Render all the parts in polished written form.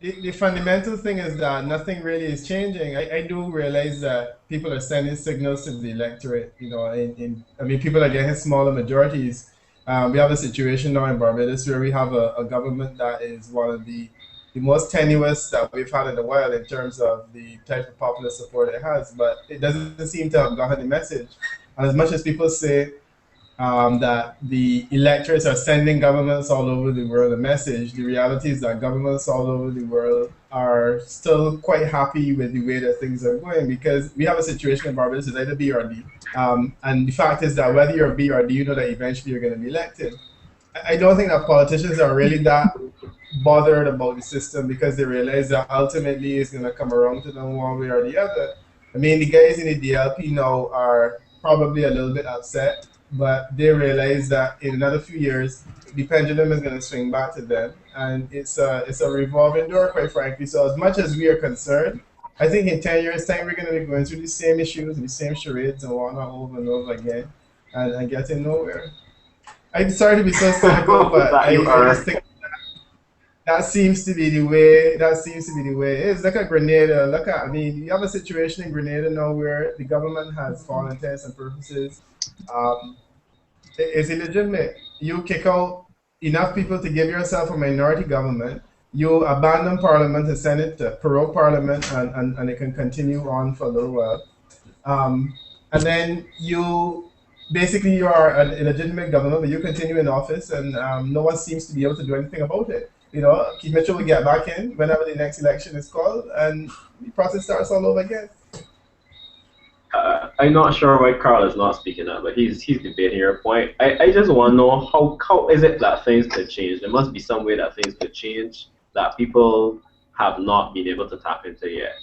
the fundamental thing is that nothing really is changing. I do realize that people are sending signals to the electorate. I mean, people are getting smaller majorities. We have a situation now in Barbados where we have a government that is one of the most tenuous that we've had in a while in terms of the type of popular support it has, but it doesn't seem to have gotten the message. And as much as people say that the electors are sending governments all over the world a message. The reality is that governments all over the world are still quite happy with the way that things are going because we have a situation in Barbados is either B or D. And the fact is that whether you're B or D, you know that eventually you're going to be elected. I don't think that politicians are really that bothered about the system because they realize that ultimately it's going to come around to them one way or the other. I mean, the guys in the DLP now are probably a little bit upset, but they realize that in another few years, the pendulum is going to swing back to them, and it's a revolving door, quite frankly. So as much as we are concerned, I think in 10 years' time we're going to be going through the same issues, the same charades, and whatnot over and over again, and getting nowhere. I'm sorry to be so cynical, but that you I just are. think that seems to be the way. That seems to be the way. It's like a Grenada. Look at. I mean, you have a situation in Grenada now where the government has, for all intents and purposes, um, it's illegitimate. You kick out enough people to give yourself a minority government. You abandon parliament and send it to prorogue parliament, and it can continue on for a little while. Um, and then you are an illegitimate government, but you continue in office, and no one seems to be able to do anything about it. Keith Mitchell will get back in whenever the next election is called, and the process starts all over again. I'm not sure why Carl is not speaking up, but he's debating your point. I just want to know how is it that things could change? There must be some way that things could change that people have not been able to tap into yet.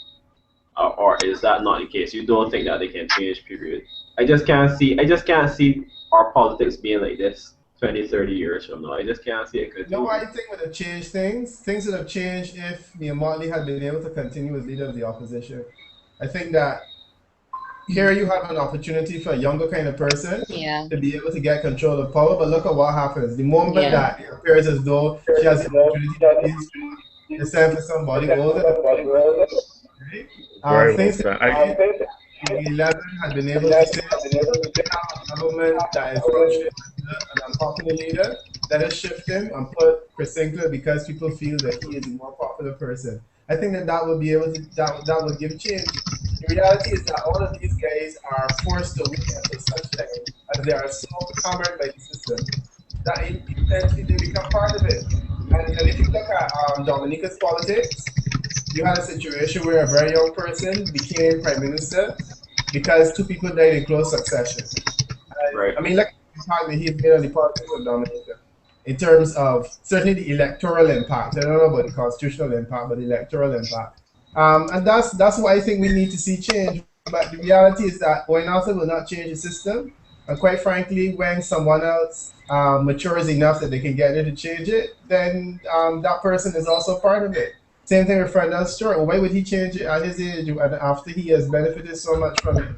Or is that not the case? You don't think that they can change, period. I just can't see our politics being like this 20, 30 years from now. I just can't see it No, continuing. I think would have changed things. Things would have changed if Mia Motley had been able to continue as leader of the opposition. I think that here you have an opportunity for a younger kind of person Yeah, to be able to get control of power, but look at what happens. The moment yeah. that it appears as though she has the opportunity to please the same for somebody older than right? Very well Things said. can change. The 11 had been able to say, we have a government that is functioning under an unpopular leader. Let us shift him and put Chris Sinclair because people feel that he is a more popular person. I think that that will be able to that will give change. The reality is that all of these guys are forced to wait until such time as they are so hammered by the system that eventually they become part of it. And if you look at Dominica's politics, you had a situation where a very young person became prime minister because two people died in close succession. Right. I mean, look at the impact that he's made on the politics of Dominica in terms of certainly the electoral impact. I don't know about the constitutional impact, but the electoral impact. And that's why I think we need to see change. But the reality is that going after will not change the system. And quite frankly, when someone else matures enough that they can get there to change it, then that person is also part of it. Same thing with Fred Stewart. Why would he change it at his age and after he has benefited so much from it?